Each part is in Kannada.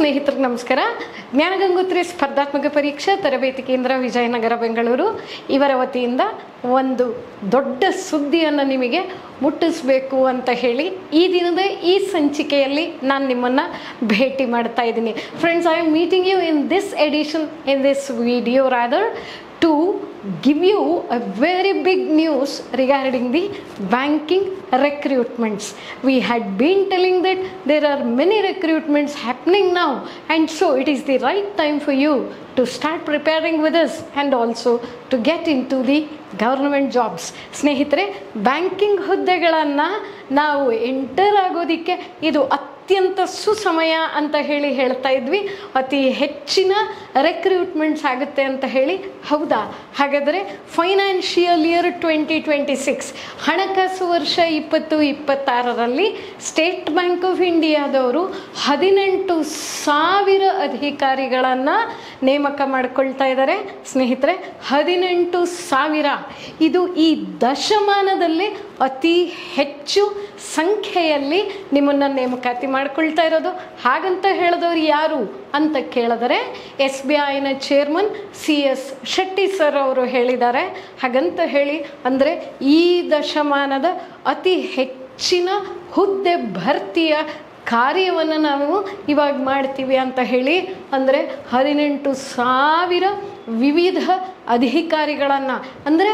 ಸ್ನೇಹಿತರಿಗೆ ನಮಸ್ಕಾರ. ಜ್ಞಾನಗಂಗೋತ್ರಿ ಸ್ಪರ್ಧಾತ್ಮಕ ಪರೀಕ್ಷಾ ತರಬೇತಿ ಕೇಂದ್ರ ವಿಜಯನಗರ ಬೆಂಗಳೂರು ಇವರ ವತಿಯಿಂದ ಒಂದು ದೊಡ್ಡ ಸುದ್ದಿಯನ್ನು ನಿಮಗೆ ಮುಟ್ಟಿಸಬೇಕು ಅಂತ ಹೇಳಿ ಈ ದಿನದ ಈ ಸಂಚಿಕೆಯಲ್ಲಿ ನಾನು ನಿಮ್ಮನ್ನು ಭೇಟಿ ಮಾಡ್ತಾ ಇದ್ದೀನಿ. Friends, I am meeting you in this edition in this video rather to give you a very big news regarding the banking recruitments. We had been telling that there are many recruitments happening now, and so it is the right time for you to start preparing with us and also to get into the government jobs. ಸ್ನೇಹಿತರೆ, ಬ್ಯಾಂಕಿಂಗ್ ಹುದ್ದೆಗಳನ್ನು ನಾವು ಎಂಟರ್ ಆಗೋದಕ್ಕೆ ಇದು ಅತ್ಯಂತ ಸುಸಮಯ ಅಂತ ಹೇಳಿ ಹೇಳ್ತಾ ಇದ್ವಿ. ಅತಿ ಹೆಚ್ಚಿನ ರೆಕ್ರೂಟ್ಮೆಂಟ್ಸ್ ಆಗುತ್ತೆ ಅಂತ ಹೇಳಿ. ಹೌದಾ? ಹಾಗಾದರೆ ಫೈನಾನ್ಷಿಯಲ್ ಇಯರ್ 2026 ಹಣಕಾಸು ವರ್ಷ 2026ರಲ್ಲಿ ಸ್ಟೇಟ್ ಬ್ಯಾಂಕ್ ಆಫ್ ಇಂಡಿಯಾದವರು 18,000 ಅಧಿಕಾರಿಗಳನ್ನು ನೇಮಕ ಮಾಡಿಕೊಳ್ತಾ ಇದ್ದಾರೆ. ಸ್ನೇಹಿತರೆ, 18,000 ಇದು ಈ ದಶಮಾನದಲ್ಲಿ ಅತಿ ಹೆಚ್ಚು ಸಂಖ್ಯೆಯಲ್ಲಿ ನಿಮ್ಮನ್ನು ನೇಮಕಾತಿ ಮಾಡ್ಕೊಳ್ತಾ ಇರೋದು. ಹಾಗಂತ ಹೇಳಿದವರು ಯಾರು ಅಂತ ಕೇಳಿದರೆ SBIನ ಚೇರ್ಮನ್ CS ಶೆಟ್ಟಿ ಸರ್ ಅವರು ಹೇಳಿದ್ದಾರೆ. ಹಾಗಂತ ಹೇಳಿ ಅಂದರೆ ಈ ದಶಮಾನದ ಅತಿ ಹೆಚ್ಚಿನ ಹುದ್ದೆ ಭರ್ತಿಯ ಕಾರ್ಯವನ್ನು ನಾವು ಇವಾಗ ಮಾಡ್ತೀವಿ ಅಂತ ಹೇಳಿ ಅಂದರೆ 18,000 ವಿವಿಧ ಅಧಿಕಾರಿಗಳನ್ನು, ಅಂದರೆ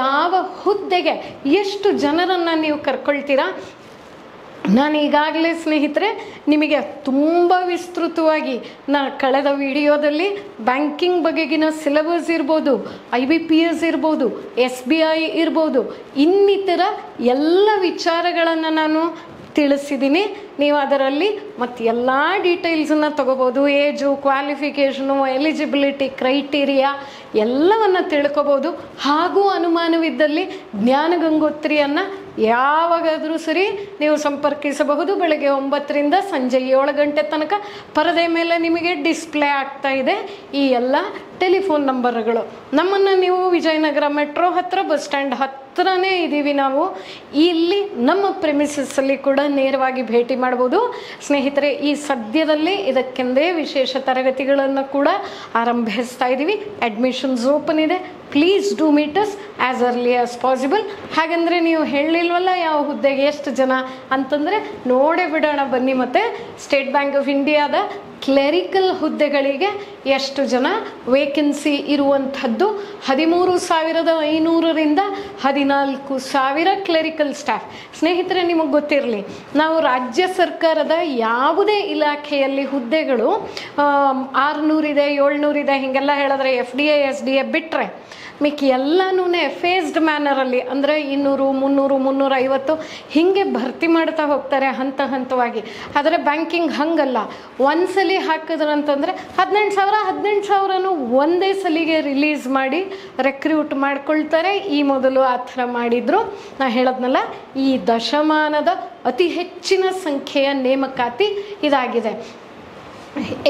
ಯಾವ ಹುದ್ದೆಗೆ ಎಷ್ಟು ಜನರನ್ನು ನೀವು ಕರ್ಕೊಳ್ತೀರಾ. ನಾನು ಈಗಾಗಲೇ ಸ್ನೇಹಿತರೆ ನಿಮಗೆ ತುಂಬ ವಿಸ್ತೃತವಾಗಿ ಕಳೆದ ವಿಡಿಯೋದಲ್ಲಿ ಬ್ಯಾಂಕಿಂಗ್ ಬಗೆಗಿನ ಸಿಲೆಬಸ್ ಇರ್ಬೋದು, IBPS ಇರ್ಬೋದು, SBI ಇರ್ಬೋದು, ಇನ್ನಿತರ ಎಲ್ಲ ವಿಚಾರಗಳನ್ನು ನಾನು ತಿಳಿಸಿದ್ದೀನಿ. ನೀವು ಅದರಲ್ಲಿ ಮತ್ತು ಎಲ್ಲ ಡೀಟೇಲ್ಸನ್ನು ತಗೋಬೋದು. ಏಜು, ಕ್ವಾಲಿಫಿಕೇಷನು, ಎಲಿಜಿಬಿಲಿಟಿ ಕ್ರೈಟೀರಿಯಾ ಎಲ್ಲವನ್ನು ತಿಳ್ಕೊಬೋದು. ಹಾಗೂ ಅನುಮಾನವಿದ್ದಲ್ಲಿ ಜ್ಞಾನಗಂಗೋತ್ರಿಯನ್ನು ಯಾವಾಗಾದರೂ ಸರಿ ನೀವು ಸಂಪರ್ಕಿಸಬಹುದು. ಬೆಳಗ್ಗೆ 9ರಿಂದ ಸಂಜೆ 7 ಗಂಟೆ ತನಕ ಪರದೆ ಮೇಲೆ ನಿಮಗೆ ಡಿಸ್ಪ್ಲೇ ಆಗ್ತಾ ಇದೆ ಈ ಎಲ್ಲ ಟೆಲಿಫೋನ್ ನಂಬರ್ಗಳು. ನಮ್ಮನ್ನು ನೀವು ವಿಜಯನಗರ ಮೆಟ್ರೋ ಹತ್ತಿರ, ಬಸ್ ಸ್ಟ್ಯಾಂಡ್ ಹತ್ತಿರನೇ ಇದ್ದೀವಿ ನಾವು. ಇಲ್ಲಿ ನಮ್ಮ ಪ್ರೆಮಿಸಸ್ಸಲ್ಲಿ ಕೂಡ ನೇರವಾಗಿ ಭೇಟಿ ಮಾಡ್ಬೋದು. ಸ್ನೇಹಿತರೆ, ಈ ಸದ್ಯದಲ್ಲೇ ಇದಕ್ಕೆಂದೇ ವಿಶೇಷ ತರಗತಿಗಳನ್ನು ಕೂಡ ಆರಂಭಿಸ್ತಾ ಇದ್ದೀವಿ. ಅಡ್ಮಿಷನ್ಸ್ ಓಪನ್ ಇದೆ. Please do meet us as early as possible. ಹಾಗಂದರೆ ನೀವು ಹೇಳಿಲ್ವಲ್ಲ ಯಾವ ಹುದ್ದೆಗೆ ಎಷ್ಟು ಜನ ಅಂತಂದರೆ ನೋಡೇ ಬಿಡೋಣ ಬನ್ನಿ. ಮತ್ತು ಸ್ಟೇಟ್ ಬ್ಯಾಂಕ್ ಆಫ್ ಇಂಡಿಯಾದ ಕ್ಲೆರಿಕಲ್ ಹುದ್ದೆಗಳಿಗೆ ಎಷ್ಟು ಜನ ವೇಕೆನ್ಸಿ ಇರುವಂಥದ್ದು 13,500ರಿಂದ 14,000 ಕ್ಲೆರಿಕಲ್ ಸ್ಟಾಫ್. ಸ್ನೇಹಿತರೆ, ನಿಮಗೆ ಗೊತ್ತಿರಲಿ, ನಾವು ರಾಜ್ಯ ಸರ್ಕಾರದ ಯಾವುದೇ ಇಲಾಖೆಯಲ್ಲಿ ಹುದ್ದೆಗಳು 600 ಇದೆ, 700 ಇದೆ ಹೀಗೆಲ್ಲ ಹೇಳಿದ್ರೆ FDA SDA ಬಿಟ್ಟರೆ ಮಿಕ್ಕಿ ಎಲ್ಲನೂ ಫೇಸ್ಡ್ ಮ್ಯಾನರಲ್ಲಿ ಅಂದರೆ 200, 300, 350 ಹೀಗೆ ಭರ್ತಿ ಮಾಡ್ತಾ ಹೋಗ್ತಾರೆ ಹಂತ ಹಂತವಾಗಿ. ಆದರೆ ಬ್ಯಾಂಕಿಂಗ್ ಹಂಗಲ್ಲ. ಒಂದ್ಸಲಿ ಹಾಕಿದ್ರಂತಂದರೆ 18,000 ಒಂದೇ ಸಲಿಗೆ ರಿಲೀಸ್ ಮಾಡಿ ರೆಕ್ರೂಟ್ ಮಾಡ್ಕೊಳ್ತಾರೆ. ಈ ಮೊದಲು ಆ ಥರ ಮಾಡಿದರು. ನಾ ಹೇಳದ್ನಲ್ಲ, ಈ ದಶಮಾನದ ಅತಿ ಹೆಚ್ಚಿನ ಸಂಖ್ಯೆಯ ನೇಮಕಾತಿ ಇದಾಗಿದೆ.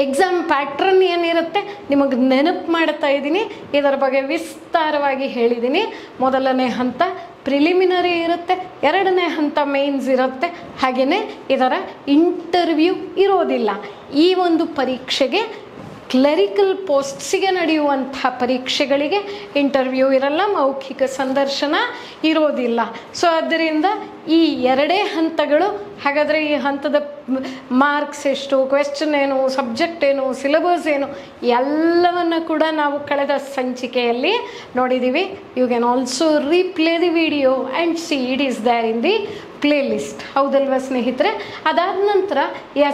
ಎಕ್ಸಾಮ್ ಪ್ಯಾಟ್ರನ್ ಏನಿರುತ್ತೆ ನಿಮಗೆ ನೆನಪು ಮಾಡ್ತಾ ಇದ್ದೀನಿ. ಇದರ ಬಗ್ಗೆ ವಿಸ್ತಾರವಾಗಿ ಹೇಳಿದ್ದೀನಿ. ಮೊದಲನೇ ಹಂತ ಪ್ರಿಲಿಮಿನರಿ ಇರುತ್ತೆ, ಎರಡನೇ ಹಂತ ಮೇನ್ಸ್ ಇರುತ್ತೆ. ಹಾಗೆಯೇ ಇದರ ಇಂಟರ್ವ್ಯೂ ಇರೋದಿಲ್ಲ. ಈ ಒಂದು ಪರೀಕ್ಷೆಗೆ ಕ್ಲೆರಿಕಲ್ ಪೋಸ್ಟ್ಸಿಗೆ ನಡೆಯುವಂಥ ಪರೀಕ್ಷೆಗಳಿಗೆ ಇಂಟರ್ವ್ಯೂ ಇರಲ್ಲ, ಮೌಖಿಕ ಸಂದರ್ಶನ ಇರೋದಿಲ್ಲ. ಸೊ ಆದ್ದರಿಂದ ಈ ಎರಡೇ ಹಂತಗಳು. ಹಾಗಾದರೆ ಈ ಹಂತದ ಮಾರ್ಕ್ಸ್ ಎಷ್ಟು, ಕ್ವೆಶ್ಚನ್ ಏನು, ಸಬ್ಜೆಕ್ಟ್ ಏನು, ಸಿಲೆಬಸ್ ಏನು ಎಲ್ಲವನ್ನು ಕೂಡ ನಾವು ಕಳೆದ ಸಂಚಿಕೆಯಲ್ಲಿ ನೋಡಿದ್ದೀವಿ. You can also replay the video and see it is there in the playlist. ಹೌದಲ್ವ ಸ್ನೇಹಿತರೆ? ಅದಾದ ನಂತರ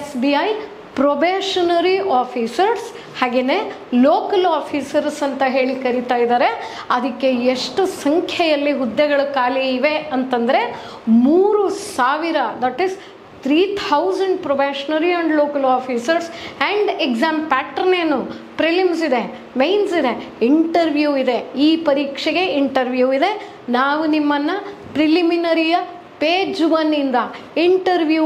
SBI ಪ್ರೊಬೇಷನರಿ ಆಫೀಸರ್ಸ್ ಹಾಗೆಯೇ ಲೋಕಲ್ ಆಫೀಸರ್ಸ್ ಅಂತ ಹೇಳಿ ಕರಿತಾ ಇದ್ದಾರೆ. ಅದಕ್ಕೆ ಎಷ್ಟು ಸಂಖ್ಯೆಯಲ್ಲಿ ಹುದ್ದೆಗಳು ಖಾಲಿ ಇವೆ ಅಂತಂದರೆ 3,000, that is 3,000 probationary and local officers. And exam pattern ಏನು, ಪ್ರಿಲಿಮ್ಸ್ ಇದೆ, ಮೇನ್ಸ್ ಇದೆ, ಇಂಟರ್ವ್ಯೂ ಇದೆ. ಈ ಪರೀಕ್ಷೆಗೆ ಇಂಟರ್ವ್ಯೂ ಇದೆ. ನಾವು ನಿಮ್ಮನ್ನು ಪ್ರಿಲಿಮಿನರಿಯ ಪೇಜ್ 1ಇಂದ ಇಂಟರ್ವ್ಯೂ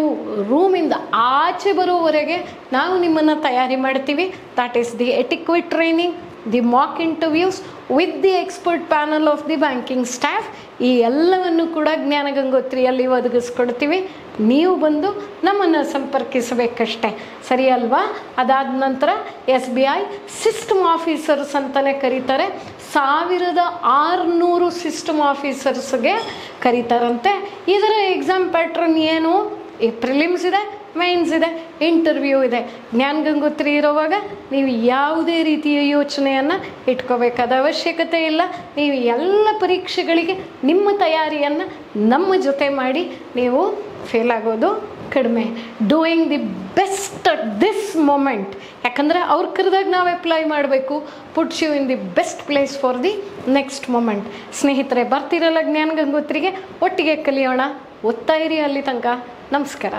ರೂಮಿಂದ ಆಚೆ ಬರೋವರೆಗೆ ನಾವು ನಿಮ್ಮನ್ನು ತಯಾರಿ ಮಾಡ್ತೀವಿ. That is the etiquette training, the mock interviews with the expert panel of the banking staff. ಈ ಎಲ್ಲವನ್ನು ಕೂಡ ಜ್ಞಾನಗಂಗೋತ್ರಿಯಲ್ಲಿ ಒದಗಿಸ್ಕೊಡ್ತೀವಿ. ನೀವು ಬಂದು ನಮ್ಮನ್ನು ಸಂಪರ್ಕಿಸಬೇಕಷ್ಟೆ, ಸರಿ ಅಲ್ವಾ? ಅದಾದ ನಂತರ SBI ಸಿಸ್ಟಮ್ ಆಫೀಸರ್ಸ್ ಅಂತಲೇ ಕರೀತಾರೆ. 1600 ಸಿಸ್ಟಮ್ ಆಫೀಸರ್ಸ್ಗೆ ಕರೀತಾರಂತೆ. ಇದರ ಎಕ್ಸಾಮ್ ಪ್ಯಾಟ್ರನ್ ಏನು? ಪ್ರಿಲಿಮ್ಸ್ ಇದೆ, ಮೇನ್ಸ್ ಇದೆ, ಇಂಟರ್ವ್ಯೂ ಇದೆ. ಜ್ಞಾನ ಗಂಗೋತ್ರಿ ಇರೋವಾಗ ನೀವು ಯಾವುದೇ ರೀತಿಯ ಯೋಚನೆಯನ್ನು ಇಟ್ಕೋಬೇಕಾದ ಅವಶ್ಯಕತೆ ಇಲ್ಲ. ನೀವು ಎಲ್ಲ ಪರೀಕ್ಷೆಗಳಿಗೆ ನಿಮ್ಮ ತಯಾರಿಯನ್ನು ನಮ್ಮ ಜೊತೆ ಮಾಡಿ ನೀವು ಫೇಲ್ ಆಗೋದು ಕಡಿಮೆ. Doing the best at this moment, ಯಾಕಂದರೆ ಅವ್ರು ಕರೆದಾಗ ನಾವು ಅಪ್ಲೈ ಮಾಡಬೇಕು. Puts you in the best place for the next moment. ಸ್ನೇಹಿತರೆ, ಬರ್ತಿರಲ್ಲ ಜ್ಞಾನ ಗಂಗೋತ್ರಿಗೆ, ಒಟ್ಟಿಗೆ ಕಲಿಯೋಣ. ಓದ್ತಾ ಇರಿ ಅಲ್ಲಿ ತನಕ. ನಮಸ್ಕಾರ.